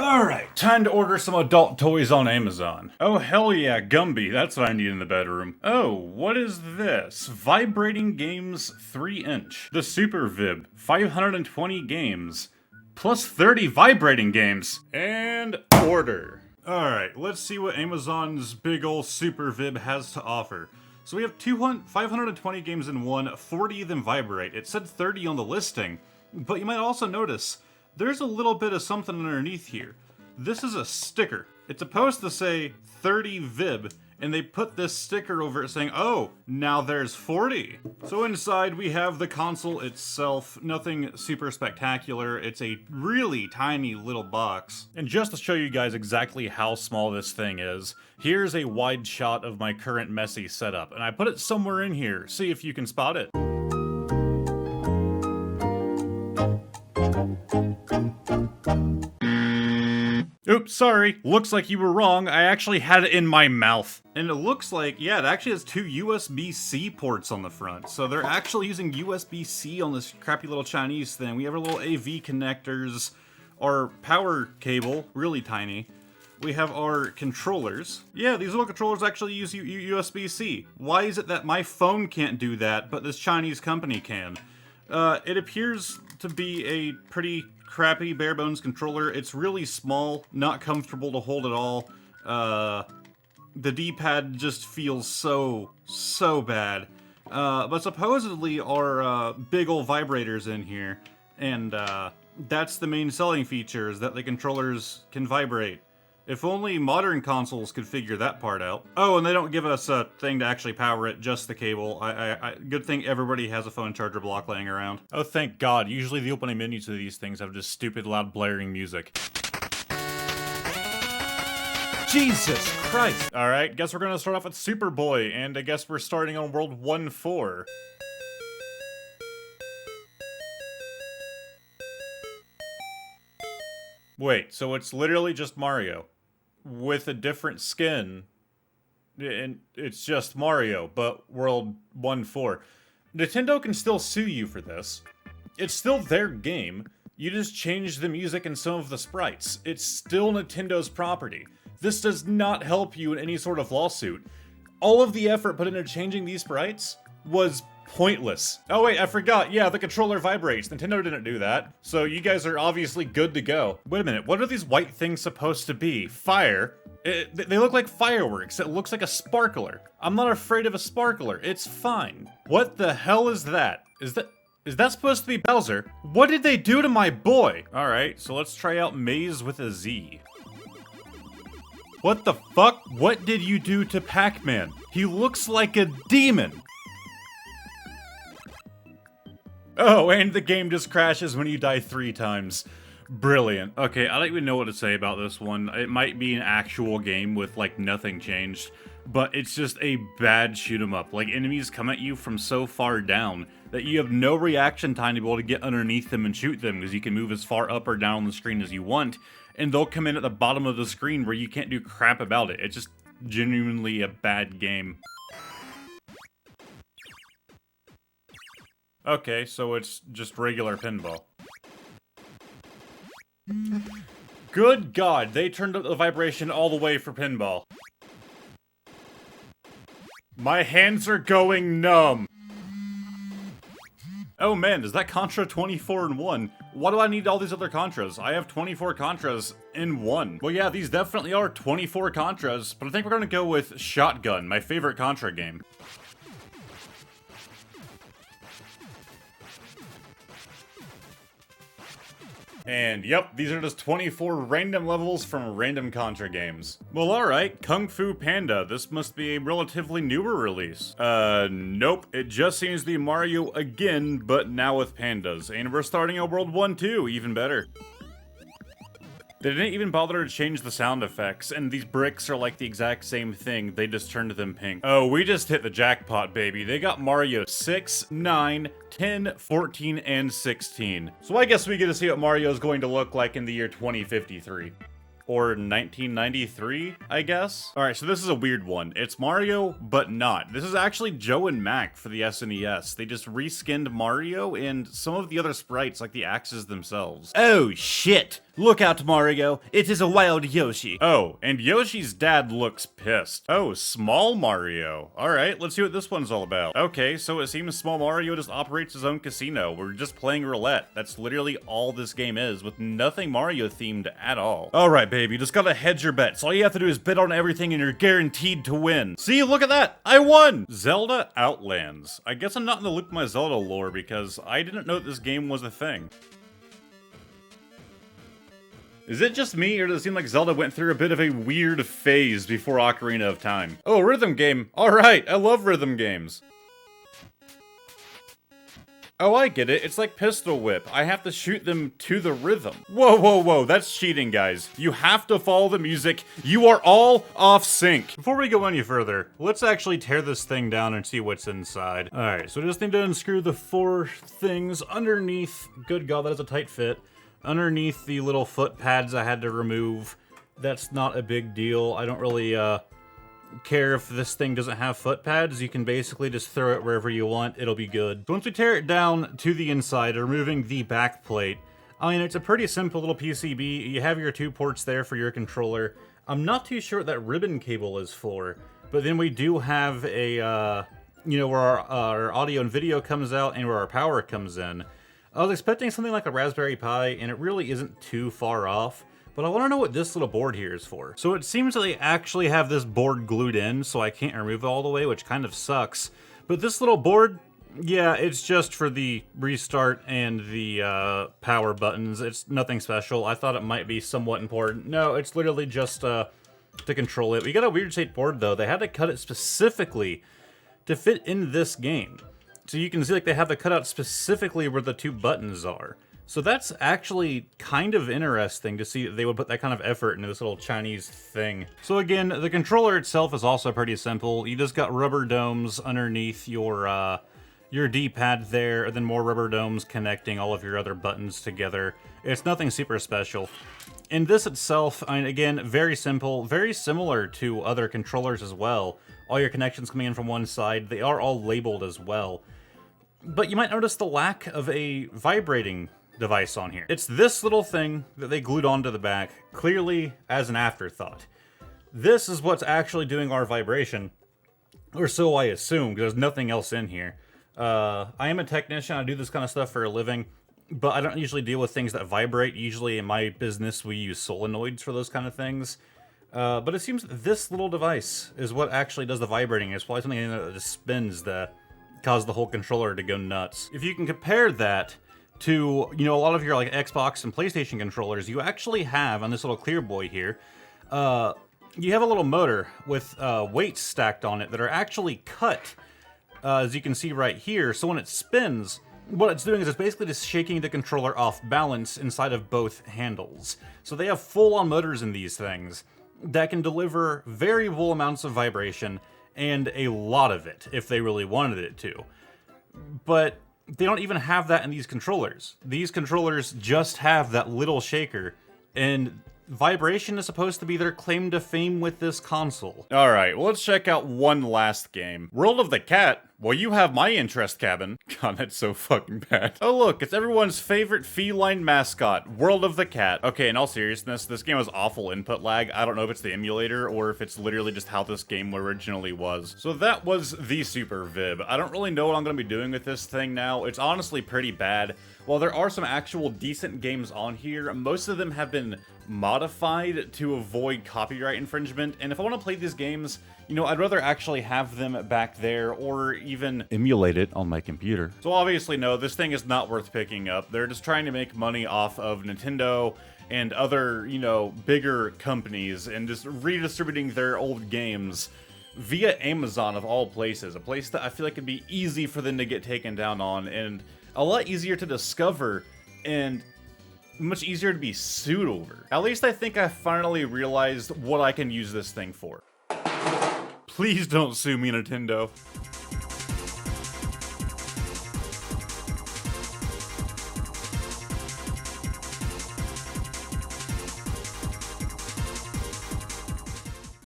Alright, time to order some adult toys on Amazon. Oh hell yeah, Gumby, that's what I need in the bedroom. Oh, what is this? Vibrating Games 3-inch. The Super Vib, 520 games, plus 30 vibrating games. And order. Alright, let's see what Amazon's big ol' Super Vib has to offer. So we have 520 games in one, 40 of them vibrate. It said 30 on the listing, but you might also notice there's a little bit of something underneath here. This is a sticker. It's supposed to say 30 Vib, and they put this sticker over it saying, oh, now there's 40. So inside we have the console itself, nothing super spectacular. It's a really tiny little box. And just to show you guys exactly how small this thing is, here's a wide shot of my current messy setup, and I put it somewhere in here. See if you can spot it. Oops, sorry. Looks like you were wrong. I actually had it in my mouth. And it looks like, yeah, it actually has two USB-C ports on the front. So they're actually using USB-C on this crappy little Chinese thing. We have our little AV connectors, our power cable, really tiny. We have our controllers. Yeah, these little controllers actually use USB-C. Why is it that my phone can't do that, but this Chinese company can? It appears to be a pretty crappy bare bones controller. It's really small, not comfortable to hold at all. The D-pad just feels so bad. But supposedly our big ol' vibrators in here, and that's the main selling feature, is that the controllers can vibrate. If only modern consoles could figure that part out. Oh, and they don't give us a thing to actually power it, just the cable. Good thing everybody has a phone charger block laying around. Oh, thank God. Usually the opening menus of these things have just stupid, loud, blaring music. Jesus Christ! Alright, guess we're gonna start off with Superboy, and I guess we're starting on World 1-4. Wait, so it's literally just Mario with a different skin, and it's just Mario, but World 1-4. Nintendo can still sue you for this. It's still their game. You just change the music and some of the sprites. It's still Nintendo's property. This does not help you in any sort of lawsuit. All of the effort put into changing these sprites was pointless. Oh wait, I forgot. Yeah, the controller vibrates. Nintendo didn't do that. So you guys are obviously good to go. Wait a minute, what are these white things supposed to be? Fire? They look like fireworks. It looks like a sparkler. I'm not afraid of a sparkler. It's fine. What the hell is that? Is that supposed to be Bowser? What did they do to my boy? Alright, so let's try out Maze with a Z. What the fuck? What did you do to Pac-Man? He looks like a demon. Oh, and the game just crashes when you die 3 times. Brilliant. Okay, I don't even know what to say about this one. It might be an actual game with, like, nothing changed, but it's just a bad shoot-'em-up. Like, enemies come at you from so far down that you have no reaction time to be able to get underneath them and shoot them, because you can move as far up or down on the screen as you want, and they'll come in at the bottom of the screen where you can't do crap about it. It's just genuinely a bad game. Okay, so it's just regular pinball. Good God, they turned up the vibration all the way for pinball. My hands are going numb. Oh man, is that Contra 24 in 1? Why do I need all these other Contras? I have 24 Contras in 1. Well yeah, these definitely are 24 Contras, but I think we're gonna go with Shotgun, my favorite Contra game. And yep, these are just 24 random levels from random Contra games. Well alright, Kung Fu Panda, this must be a relatively newer release. Nope, it just seems to be Mario again, but now with pandas. And we're starting at World 1-2, even better. They didn't even bother to change the sound effects, and these bricks are like the exact same thing, they just turned them pink. Oh, we just hit the jackpot, baby. They got Mario 6, 9, 10, 14, and 16. So I guess we get to see what Mario is going to look like in the year 2053. Or 1993, I guess? Alright, so this is a weird one. It's Mario, but not. This is actually Joe and Mac for the SNES. They just reskinned Mario and some of the other sprites, like the axes themselves. Oh shit! Look out, Mario. It is a wild Yoshi. Oh, and Yoshi's dad looks pissed. Oh, Small Mario. Alright, let's see what this one's all about. Okay, so it seems Small Mario just operates his own casino. We're just playing roulette. That's literally all this game is, with nothing Mario themed at all. Alright, babe, you just gotta hedge your bets. All you have to do is bet on everything and you're guaranteed to win. See, look at that! I won! Zelda Outlands. I guess I'm not in the loop of my Zelda lore because I didn't know this game was a thing. Is it just me, or does it seem like Zelda went through a bit of a weird phase before Ocarina of Time? Oh, rhythm game. Alright, I love rhythm games. Oh, I get it. It's like Pistol Whip. I have to shoot them to the rhythm. Whoa, whoa, whoa. That's cheating, guys. You have to follow the music. You are all off sync. Before we go any further, let's actually tear this thing down and see what's inside. Alright, so just need to unscrew the 4 things underneath. Good God, that is a tight fit. Underneath the little foot pads I had to remove. That's not a big deal. I don't really care if this thing doesn't have foot pads. You can basically just throw it wherever you want. It'll be good. So once we tear it down to the inside, removing the back plate, I mean, it's a pretty simple little PCB. You have your 2 ports there for your controller. I'm not too sure what that ribbon cable is for, but then we do have a, you know, where our audio and video comes out and where our power comes in. I was expecting something like a Raspberry Pi, and it really isn't too far off, but I want to know what this little board here is for. So it seems that they actually have this board glued in, so I can't remove it all the way, which kind of sucks. But this little board, yeah, it's just for the restart and the power buttons. It's nothing special. I thought it might be somewhat important. No, it's literally just to control it. We got a weird shaped board, though. They had to cut it specifically to fit in this game. So you can see like they have the cutout specifically where the 2 buttons are. So that's actually kind of interesting to see that they would put that kind of effort into this little Chinese thing. So again, the controller itself is also pretty simple. You just got rubber domes underneath your D-pad there, and then more rubber domes connecting all of your other buttons together. It's nothing super special. In this itself, I mean, again, very simple, very similar to other controllers as well. All your connections coming in from one side. They are all labeled as well. But you might notice the lack of a vibrating device on here. It's this little thing that they glued onto the back, clearly as an afterthought. This is what's actually doing our vibration, or so I assume, because there's nothing else in here. I am a technician, I do this kind of stuff for a living, but I don't usually deal with things that vibrate. Usually in my business we use solenoids for those kind of things. But it seems that this little device is what actually does the vibrating. It's probably something in there that just spins that cause the whole controller to go nuts. If you can compare that to, you know, a lot of your like Xbox and PlayStation controllers, you actually have on this little clear boy here, you have a little motor with weights stacked on it that are actually cut, as you can see right here. So when it spins, what it's doing is it's basically just shaking the controller off balance inside of both handles. So they have full-on motors in these things that can deliver variable amounts of vibration, and a lot of it, if they really wanted it to. But they don't even have that in these controllers. These controllers just have that little shaker, and vibration is supposed to be their claim to fame with this console. Alright, well, let's check out one last game. World of the Cat. Well, you have my interest, Cabin. God, that's so fucking bad. Oh look, it's everyone's favorite feline mascot, World of the Cat. Okay, in all seriousness, this game has awful input lag. I don't know if it's the emulator or if it's literally just how this game originally was. So that was the Super Vib. I don't really know what I'm gonna be doing with this thing now. It's honestly pretty bad. While there are some actual decent games on here, most of them have been modified to avoid copyright infringement, and if I want to play these games, you know, I'd rather actually have them back there or even emulate it on my computer. So obviously, no, this thing is not worth picking up. They're just trying to make money off of Nintendo and other, you know, bigger companies and just redistributing their old games via Amazon of all places, a place that I feel like it'd be easy for them to get taken down on and a lot easier to discover and much easier to be sued over. At least I think I finally realized what I can use this thing for. Please don't sue me, Nintendo.